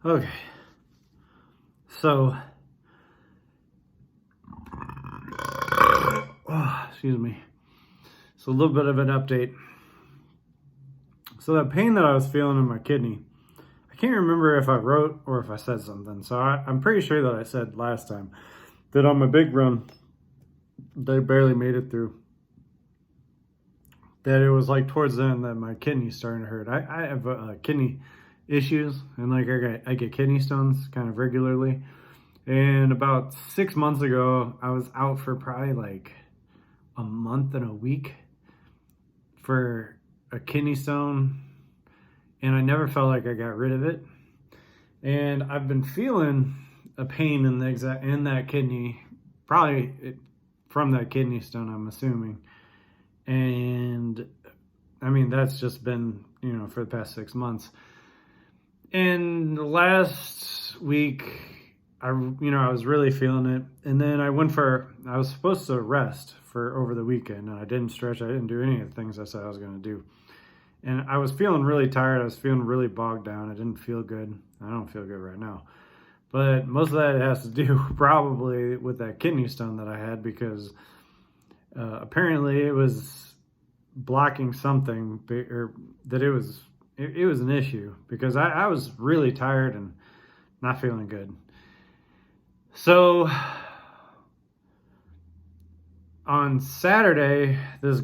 Okay, so, excuse me. So a little bit of an update. So that pain that I was feeling in my kidney, I can't remember if I wrote or if I said something. So I'm pretty sure that I said last time that on my big run, they barely made it through. That it was like towards the end that my kidney's starting to hurt. I have kidney issues, and like I get kidney stones kind of regularly. And about 6 months ago, I was out for probably like a month and a week for a kidney stone, and I never felt like I got rid of it. And I've been feeling a pain in that kidney, probably from that kidney stone, I'm assuming. And I mean, that's just been, for the past 6 months. And last week, I was really feeling it. And then I was supposed to rest for over the weekend, and I didn't stretch. I didn't do any of the things I said I was going to do. And I was feeling really tired. I was feeling really bogged down. I didn't feel good. I don't feel good right now. But most of that has to do probably with that kidney stone that I had, because apparently it was blocking something, or that it was an issue, because I was really tired and not feeling good. So on Saturday, this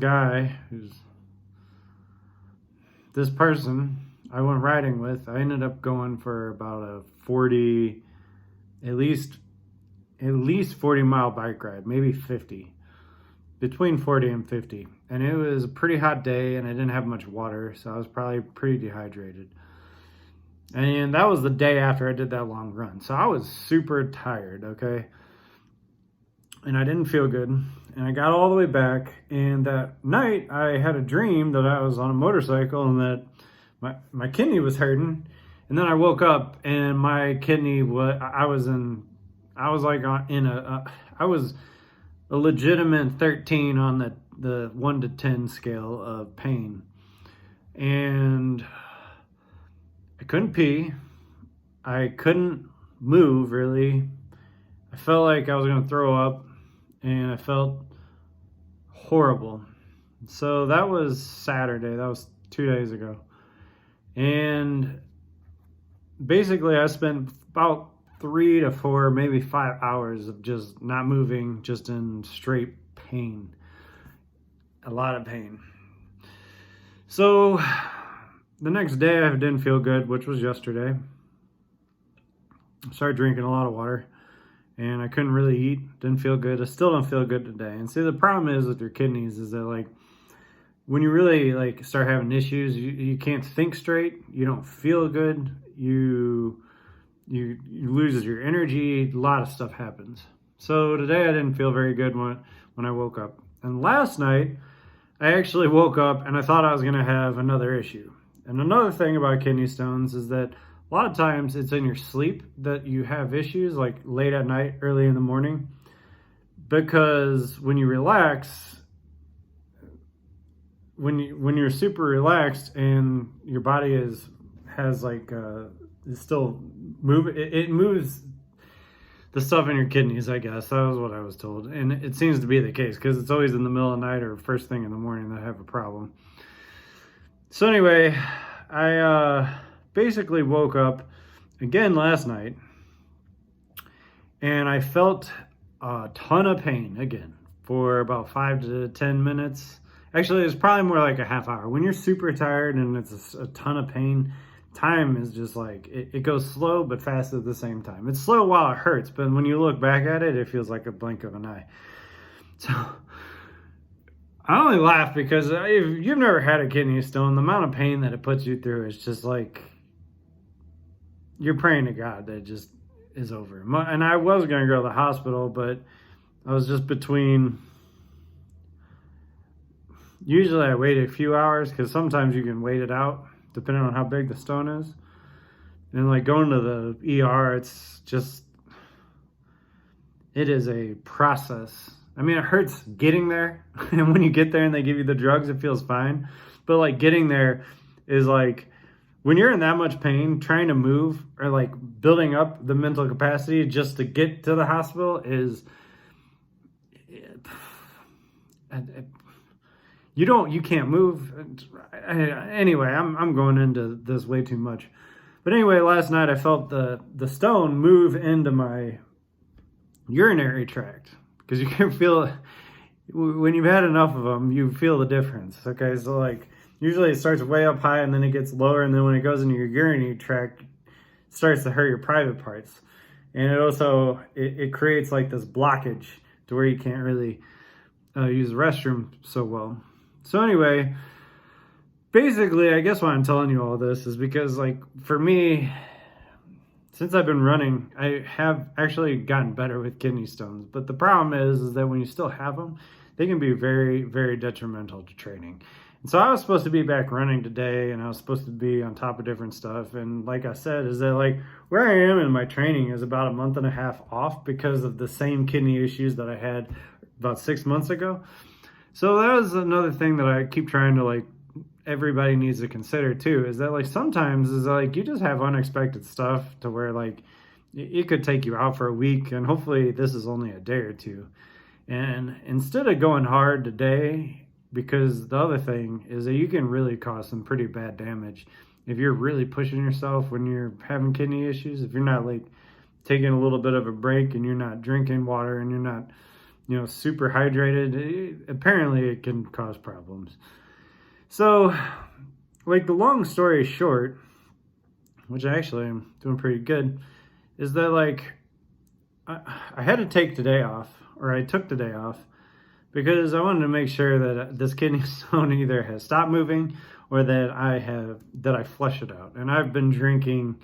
person I went riding with, I ended up going for about a 40, at least 40 mile bike ride, maybe 50, between 40 and 50. And it was a pretty hot day, and I didn't have much water, so I was probably pretty dehydrated. And that was the day after I did that long run. So I was super tired, okay? And I didn't feel good. And I got all the way back, and that night I had a dream that I was on a motorcycle and that my kidney was hurting. And then I woke up, and my kidney I was a legitimate 13 on the 1 to 10 scale of pain. And I couldn't pee. I couldn't move, really. I felt like I was going to throw up, and I felt horrible. So that was Saturday. That was 2 days ago. And basically I spent about 3 to 4, maybe 5 hours of just not moving, just in straight pain. A lot of pain. So the next day I didn't feel good, which was yesterday. I started drinking a lot of water, and I couldn't really eat. Didn't feel good. I still don't feel good today. And see, the problem is with your kidneys is that, like, when you really start having issues, you can't think straight. You don't feel good. You lose your energy. A lot of stuff happens. So today I didn't feel very good when I woke up. And last night I actually woke up and I thought I was going to have another issue. And another thing about kidney stones is that a lot of times it's in your sleep that you have issues, like late at night, early in the morning. Because when you relax, when you're super relaxed and your body is still it moves the stuff in your kidneys, I guess. That was what I was told. And it seems to be the case, because it's always in the middle of the night or first thing in the morning that I have a problem. So anyway, I basically woke up again last night, and I felt a ton of pain again for about 5 to 10 minutes. Actually, it's probably more like a half hour. When you're super tired and it's a ton of pain, time is just like, it goes slow but fast at the same time. It's slow while it hurts, but when you look back at it, it feels like a blink of an eye. So I only laugh because if you've never had a kidney stone, the amount of pain that it puts you through is just like, you're praying to God that it just is over. And I was going to go to the hospital, but I was just between. Usually I wait a few hours, because sometimes you can wait it out depending on how big the stone is. And like going to the ER, it is a process. I mean, it hurts getting there. And when you get there and they give you the drugs, it feels fine. But like getting there is like when you're in that much pain, trying to move or like building up the mental capacity just to get to the hospital is, you can't move. Anyway, I'm going into this way too much. But anyway, last night I felt the stone move into my urinary tract, because you can feel, when you've had enough of them, you feel the difference. Okay, so like usually it starts way up high and then it gets lower, and then when it goes into your urinary tract, it starts to hurt your private parts. And it also, it creates like this blockage to where you can't really use the restroom so well. So anyway, basically, I guess why I'm telling you all this is because, like, for me, since I've been running, I have actually gotten better with kidney stones. But the problem is that when you still have them, they can be very, very detrimental to training. And so I was supposed to be back running today, and I was supposed to be on top of different stuff. And like I said, is that like where I am in my training is about a month and a half off because of the same kidney issues that I had about 6 months ago. So that was another thing that I keep trying to, like, everybody needs to consider too, is that like sometimes is like you just have unexpected stuff to where like it could take you out for a week, and hopefully this is only a day or two. And instead of going hard today, because the other thing is that you can really cause some pretty bad damage if you're really pushing yourself when you're having kidney issues. If you're not like taking a little bit of a break and you're not drinking water and you're not, super hydrated, apparently it can cause problems. So, like, the long story short, which I actually am doing pretty good, is that like I had to take today off, or I took the day off, because I wanted to make sure that this kidney stone either has stopped moving or that I flush it out. And I've been drinking,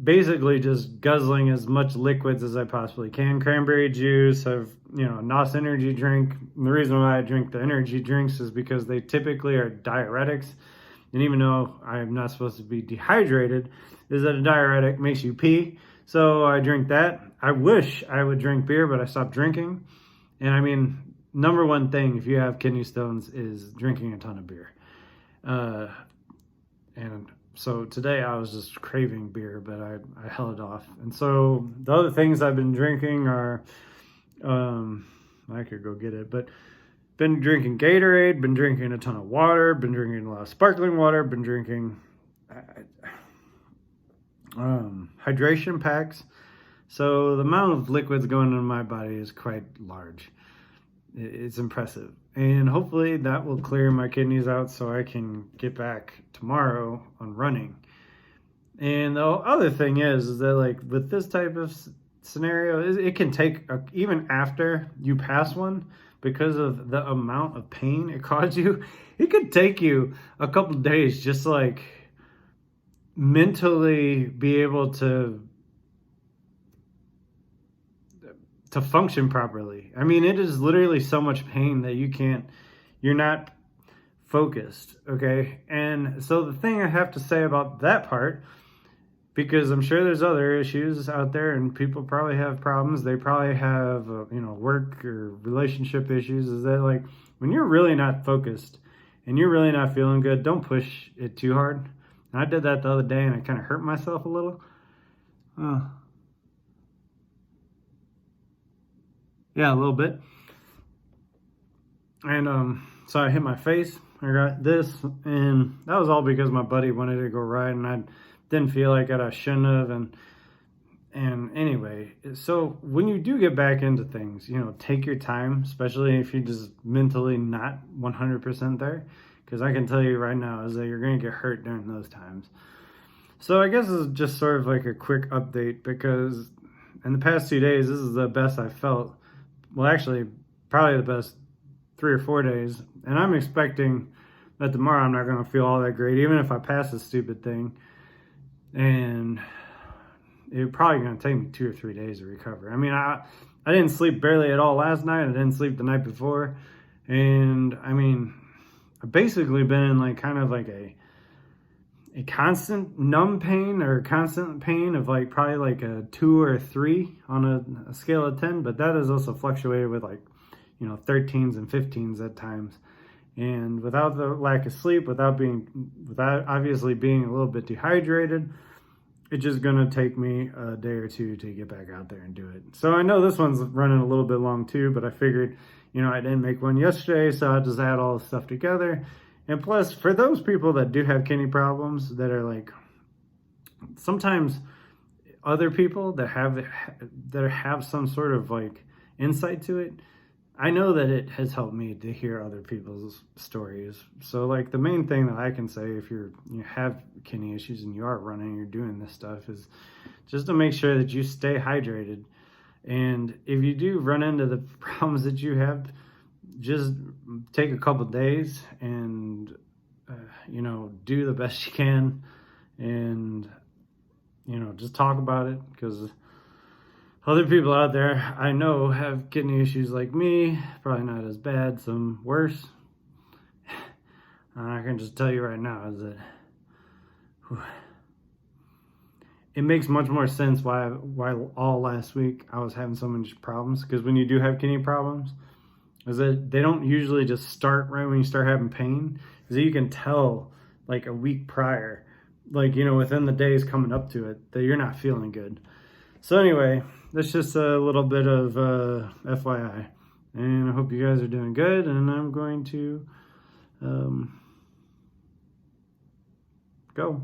basically just guzzling as much liquids as I possibly can. Cranberry juice, I've, NOS energy drink. And the reason why I drink the energy drinks is because they typically are diuretics. And even though I'm not supposed to be dehydrated, is that a diuretic makes you pee. So I drink that. I wish I would drink beer, but I stopped drinking. And number one thing if you have kidney stones is drinking a ton of beer. And so today I was just craving beer, but I held it off. And so the other things I've been drinking are, I could go get it, but been drinking Gatorade, been drinking a ton of water, been drinking a lot of sparkling water, been drinking hydration packs. So the amount of liquids going into my body is quite large. It's impressive. And hopefully that will clear my kidneys out so I can get back tomorrow on running. And the other thing is that like with this type of scenario, it can take, even after you pass one, because of the amount of pain it caused you, it could take you a couple of days just to like mentally be able to function properly. It is literally so much pain that you're not focused, okay? And so the thing I have to say about that part, because I'm sure there's other issues out there and people probably have problems, they probably have, work or relationship issues, is that like when you're really not focused and you're really not feeling good, don't push it too hard. And I did that the other day and I kind of hurt myself a little. Yeah, a little bit. And so I hit my face. I got this, and that was all because my buddy wanted to go ride, and I didn't feel like it. I shouldn't have. And anyway, so when you do get back into things, take your time, especially if you're just mentally not 100% there, because I can tell you right now is that you're going to get hurt during those times. So I guess this is just sort of like a quick update, because in the past 2 days, this is the best I felt. Well, actually, probably the best 3 or 4 days. And I'm expecting that tomorrow I'm not going to feel all that great, even if I pass this stupid thing. And it's probably going to take me 2 or 3 days to recover. I didn't sleep barely at all last night. I didn't sleep the night before. And, I've basically been in like kind of like a constant numb pain, or constant pain of like probably like a 2 or 3 on a scale of 10, but that has also fluctuated with like 13s and 15s at times. And without the lack of sleep, without obviously being a little bit dehydrated, it's just gonna take me a day or two to get back out there and do it. So I know this one's running a little bit long too, but I figured, I didn't make one yesterday, so I'll just add all the stuff together. And plus, for those people that do have kidney problems, that are like, sometimes other people that have some sort of like insight to it, I know that it has helped me to hear other people's stories. So like the main thing that I can say, if you have kidney issues and you are running, you're doing this stuff, is just to make sure that you stay hydrated. And if you do run into the problems that you have, just take a couple days and do the best you can, and just talk about it, because other people out there I know have kidney issues like me, probably not as bad, some worse. I can just tell you right now is that it makes much more sense why all last week I was having so many problems. Because when you do have kidney problems, is that they don't usually just start right when you start having pain. Is that you can tell like a week prior, like within the days coming up to it, that you're not feeling good. So anyway, that's just a little bit of FYI, and I hope you guys are doing good. And I'm going to go.